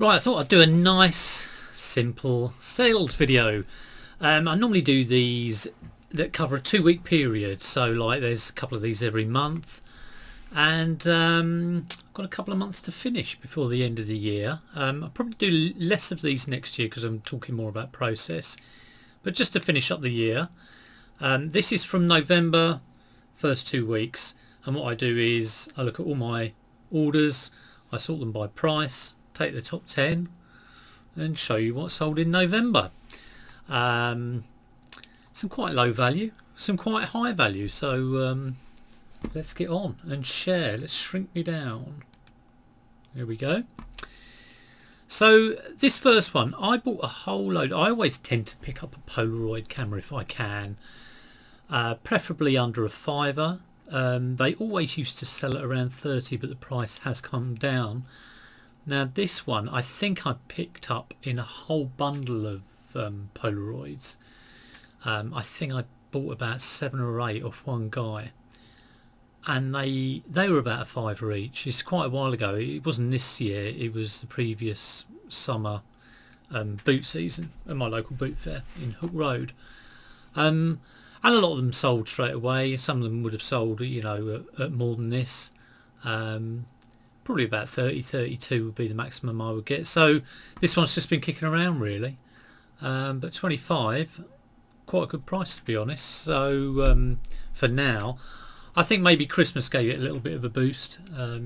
Right, I thought I'd do a nice, simple sales video. I normally do these that cover a 2 week period, so like there's a couple of these every month, and I've got a couple of months to finish before the end of the year. I'll probably do less of these next year because I'm talking more about process, but just to finish up the year. This is from November, first 2 weeks, and what I do is I look at all my orders, I sort them by price, take the top 10 and show you what's sold in November. Some quite low value, some quite high value, so let's get on and share. Let's shrink me down. Here we go. So this first one, I bought a whole load. I always tend to pick up a Polaroid camera if I can, preferably under a fiver. They always used to sell it around 30, but the price has come down. Now this one I think I picked up in a whole bundle of Polaroids. I think I bought about 7 or 8 off one guy, and they were about a fiver each. It's quite a while ago. It wasn't this year, it was the previous summer boot season at my local boot fair in Hook Road. And a lot of them sold straight away. Some of them would have sold, you know, at more than this. Probably about 30, 32 would be the maximum I would get. So this one's just been kicking around really. But 25, quite a good price to be honest. So for now, I think maybe Christmas gave it a little bit of a boost.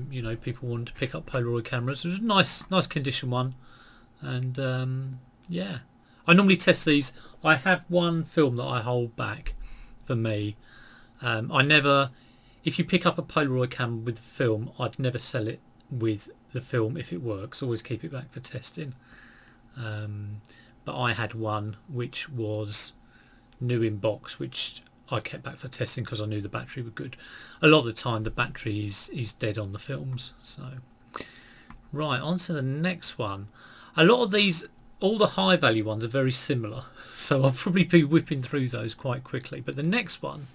You know, people wanted to pick up Polaroid cameras. It was a nice condition one. And yeah, I normally test these. I have one film that I hold back for me. I never, if you pick up a Polaroid camera with the film, I'd never sell it with the film if it works. Always keep it back for testing. But I had one which was new in box, which I kept back for testing because I knew the battery was good. A lot of the time the battery is dead on the films. So right, on to the next one. A lot of these, all the high value ones are very similar, so I'll probably be whipping through those quite quickly. But the next one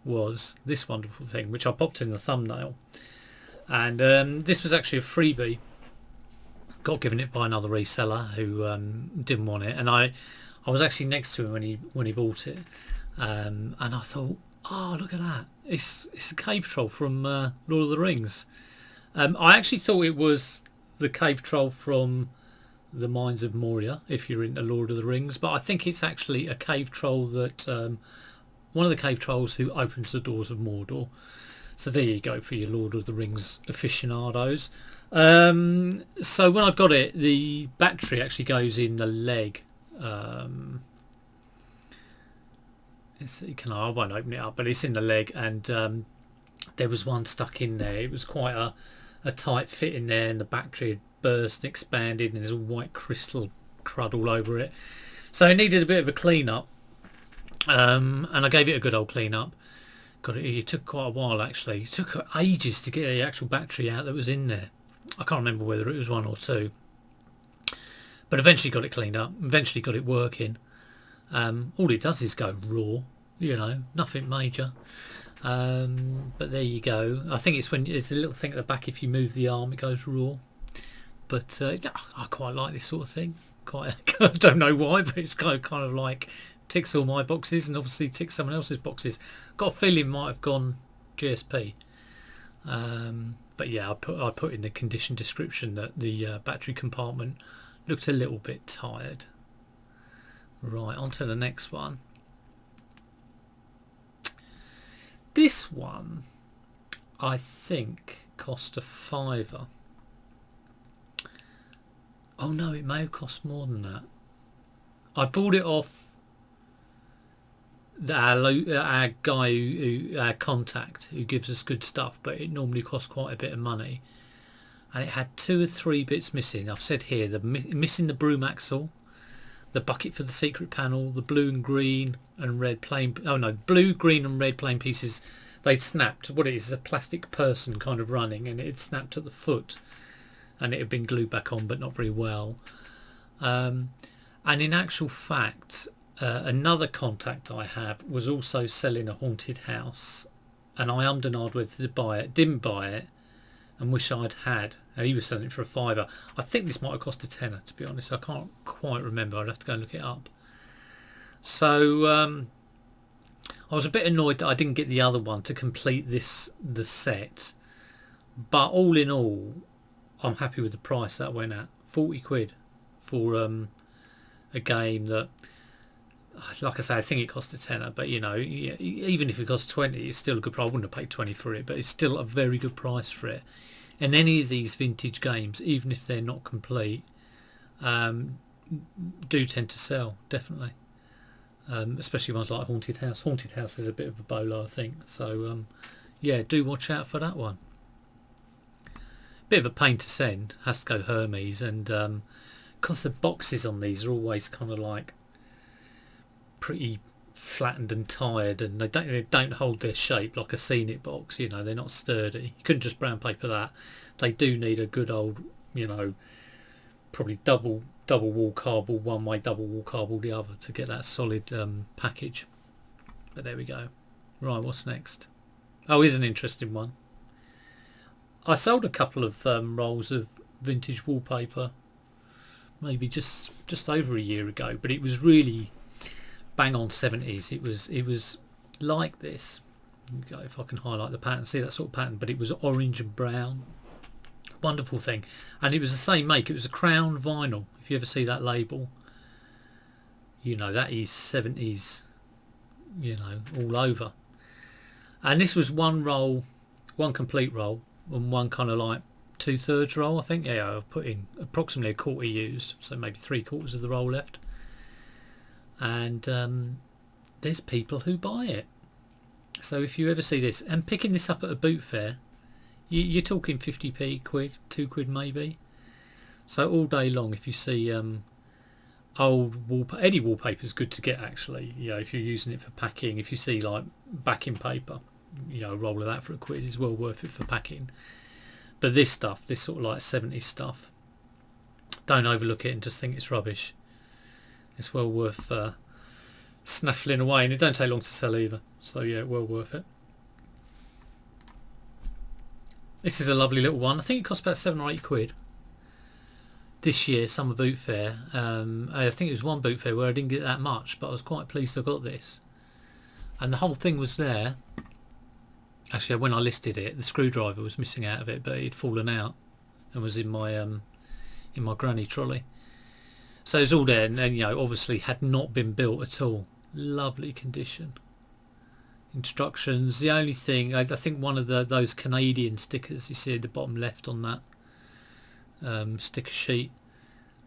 was this wonderful thing, which I popped in the thumbnail, and this was actually a freebie. Got given it by another reseller who didn't want it, and I was actually next to him when he bought it, and I thought, oh look at that! It's a cave troll from Lord of the Rings. I actually thought it was the cave troll from the Mines of Moria, if you're into Lord of the Rings, but I think it's actually a cave troll that one of the cave trolls who opens the doors of Mordor. So there you go for your Lord of the Rings aficionados. So when I got it, the battery actually goes in the leg. I won't open it up, but it's in the leg, and there was one stuck in there. It was quite a tight fit in there, and the battery had burst and expanded, and there's a white crystal crud all over it. So it needed a bit of a clean up, and I gave it a good old clean up. It took quite a while actually. It took ages to get the actual battery out that was in there. I can't remember whether it was 1 or 2, but eventually got it cleaned up, eventually got it working. All it does is go raw, you know, nothing major. But there you go. I think it's when it's a little thing at the back, if you move the arm it goes raw. But I quite like this sort of thing. I don't know why, but it's kind of like ticks all my boxes and obviously ticks someone else's boxes. Got a feeling it might have gone GSP. But yeah, I put in the condition description that the battery compartment looked a little bit tired. Right, on to the next one. This one I think cost a fiver. Oh no, it may have cost more than that. I bought it off our guy, our contact, who gives us good stuff, but it normally costs quite a bit of money, and it had 2 or 3 bits missing. I've said here, missing the broom axle, the bucket for the secret panel, the blue and green and red plain, blue, green and red plain pieces, they'd snapped. What it is a plastic person kind of running, and it had snapped at the foot, and it had been glued back on but not very well. And in actual fact, another contact I have was also selling a haunted house, and I ummed and ahed whether to buy it, didn't buy it, and wish I'd had. and he was selling it for a fiver. I think this might have cost a tenner, to be honest. I can't quite remember. I'd have to go and look it up. So I was a bit annoyed that I didn't get the other one to complete the set, but all in all, I'm happy with the price that went at. 40 quid for a game that, like I say, I think it cost a tenner, but you know, even if it cost 20, it's still a good price. I wouldn't have paid 20 for it, but it's still a very good price for it. And any of these vintage games, even if they're not complete, do tend to sell, definitely. Especially ones like Haunted House. Haunted House is a bit of a bolo, I think. So yeah, do watch out for that one. Bit of a pain to send, has to go Hermes, and because the boxes on these are always kind of like pretty flattened and tired, and they don't hold their shape like a scenic box. You know, they're not sturdy. You couldn't just brown paper that. They do need a good old, you know, probably double wall cardboard one way, double wall cardboard the other to get that solid package. But there we go. Right, what's next? Oh, here's an interesting one. I sold a couple of rolls of vintage wallpaper maybe just over a year ago, but it was really bang on 70s. It was like this. Go if I can highlight the pattern, see that sort of pattern, but it was orange and brown. Wonderful thing, and it was the same make. It was a Crown vinyl. If you ever see that label, you know that is 70s, you know, all over. And this was one roll, one complete roll, and one kind of like 2/3 roll, I think. Yeah, I've put in approximately a quarter used, so maybe 3/4 of the roll left. And there's people who buy it. So if you ever see this, and picking this up at a boot fair, you're talking 50p, quid, 2 quid maybe. So all day long, if you see old wallpaper, any wallpaper is good to get actually. You know, if you're using it for packing, if you see like backing paper, you know, a roll of that for a quid is well worth it for packing. But this stuff, this sort of like 70s stuff, don't overlook it and just think it's rubbish. It's well worth snaffling away, and it don't take long to sell either. So yeah, well worth it. This is a lovely little one. I think it cost about 7 or 8 quid this year, summer boot fair. I think it was one boot fair where I didn't get that much, but I was quite pleased I got this. And the whole thing was there. Actually, when I listed it, the screwdriver was missing out of it, but it had fallen out and was in my granny trolley. So it's all there, and you know, obviously had not been built at all. Lovely condition. Instructions. The only thing, I think one of those Canadian stickers you see at the bottom left on that sticker sheet,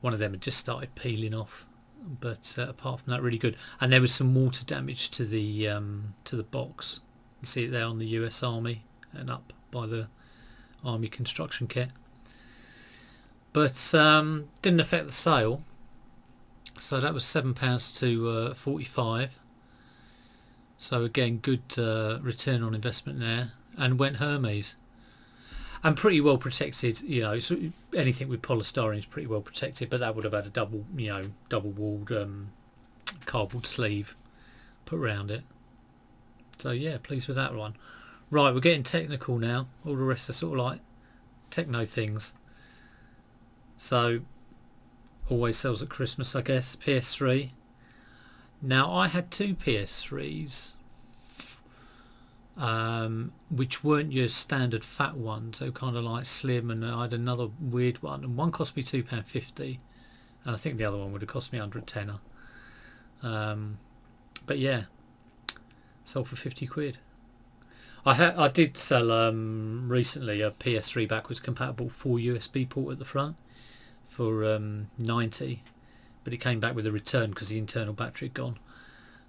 one of them had just started peeling off. But apart from that, really good. And there was some water damage to the box. You see it there on the US Army and up by the Army construction kit. But didn't affect the sale. So that was £7 to 45. So again, good return on investment there, and went Hermes, and pretty well protected. You know, so anything with polystyrene is pretty well protected, but that would have had a double walled cardboard sleeve put around it. So yeah, pleased with that one. Right, we're getting technical now. All the rest are sort of like techno things. So always sells at Christmas, I guess. PS3. Now I had 2 PS3s, which weren't your standard fat ones, so kind of like slim, and I had another weird one, and one cost me £2.50, and I think the other one would have cost me under a tenner. But yeah, sold for 50 quid. I did sell recently a PS3 backwards compatible 4 USB port at the front for 90, but it came back with a return because the internal battery had gone,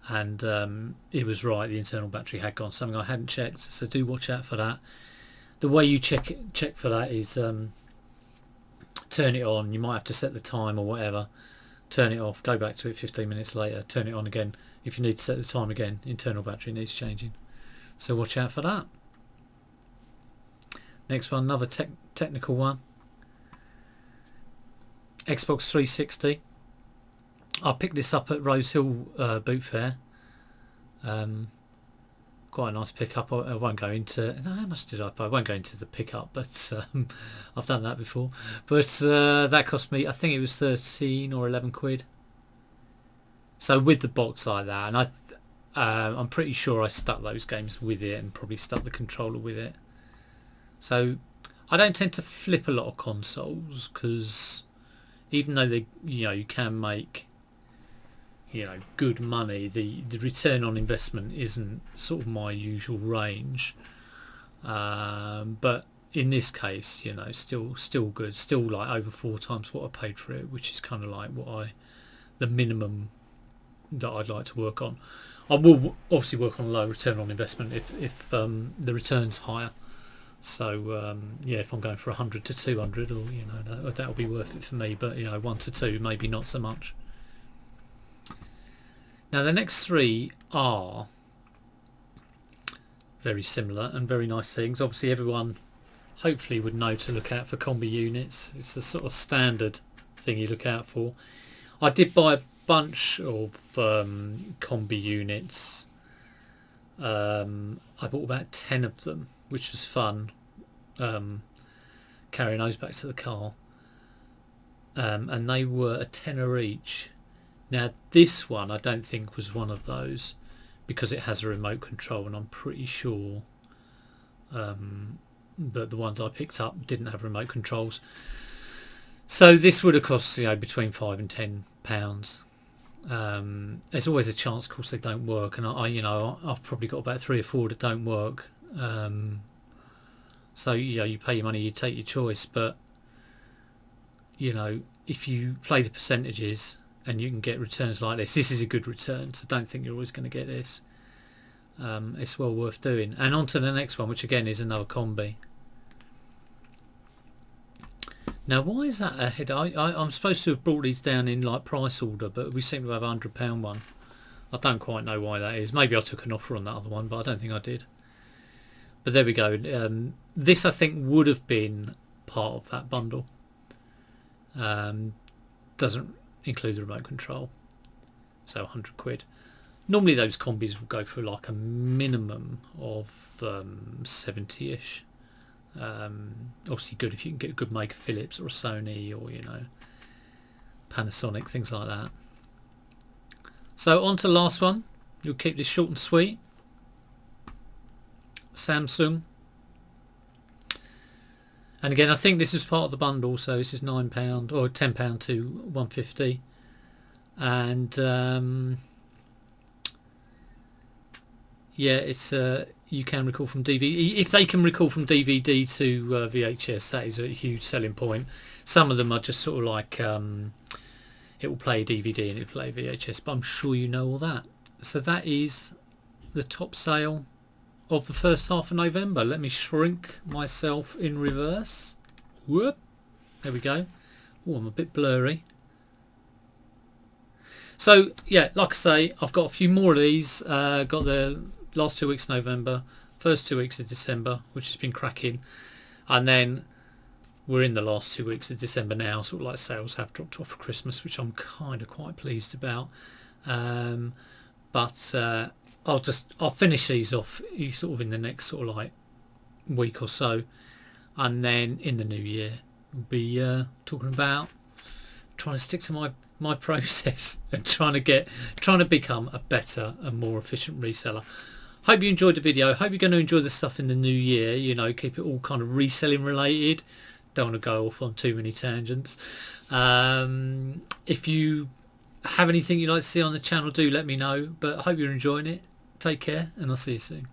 and it was right, the internal battery had gone, something I hadn't checked. So do watch out for that. The way you check for that is turn it on. You might have to set the time or whatever, turn it off, go back to it 15 minutes later, turn it on again. If you need to set the time again, internal battery needs changing, so watch out for that. Next one, another technical one. Xbox 360. I picked this up at Rose Hill boot fair. quite a nice pickup. I won't go into, no, how much did I pay? I won't go into the pickup, but I've done that before. But that cost me, I think it was 13 or 11 quid. So with the box like that, and I'm pretty sure I stuck those games with it and probably stuck the controller with it. So I don't tend to flip a lot of consoles, because even though they, you can make good money, the return on investment isn't sort of my usual range. But in this case, still good, still like over 4 times what I paid for it, which is kind of like the minimum that I'd like to work on. I will obviously work on low return on investment if the return's higher. So if I'm going for 100 to 200, or that'll be worth it for me. But 1 to 2, maybe not so much. Now the next 3 are very similar and very nice things. Obviously everyone hopefully would know to look out for combi units. It's a sort of standard thing you look out for. I did buy a bunch of combi units. I bought about 10 of them, which was fun, carrying those back to the car, and they were a tenner each. Now this one I don't think was one of those, because it has a remote control, and I'm pretty sure that the ones I picked up didn't have remote controls. So this would have cost between £5 and £10. There's always a chance, of course, they don't work, and I've probably got about 3 or 4 that don't work. So you pay your money, you take your choice. But if you play the percentages and you can get returns like this is a good return. So don't think you're always going to get this. It's well worth doing. And on to the next one, which again is another combi. Now, why is that ahead? I'm supposed to have brought these down in like price order, but we seem to have a £100 one. I don't quite know why that is. Maybe I took an offer on that other one, but I don't think I did. But there we go. This I think would have been part of that bundle. Doesn't include the remote control, so 100 quid. Normally those combis will go for like a minimum of 70ish. Obviously good if you can get a good maker, Philips or a Sony, or Panasonic, things like that. So on to the last one. You'll keep this short and sweet. Samsung, and again I think this is part of the bundle, so this is £9 or £10 to £150, and it's you can record from DVD. If they can record from DVD to VHS, that is a huge selling point. Some of them are just sort of like it will play a DVD and it will play VHS, but I'm sure you know all that. So that is the top sale of the first half of November. Let me shrink myself in reverse. Whoop, there we go. Oh, I'm a bit blurry. So yeah, like I say, I've got a few more of these. Got the last 2 weeks of November, first 2 weeks of December, which has been cracking, and then we're in the last 2 weeks of December now. Sort of like sales have dropped off for Christmas, which I'm kind of quite pleased about. But I'll finish these off sort of in the next sort of like week or so, and then in the new year we'll be talking about trying to stick to my process and trying to become a better and more efficient reseller. Hope you enjoyed the video. Hope you're going to enjoy the stuff in the new year. Keep it all kind of reselling related. Don't want to go off on too many tangents. If you have anything you'd like to see on the channel, do let me know. But I hope you're enjoying it. Take care, and I'll see you soon.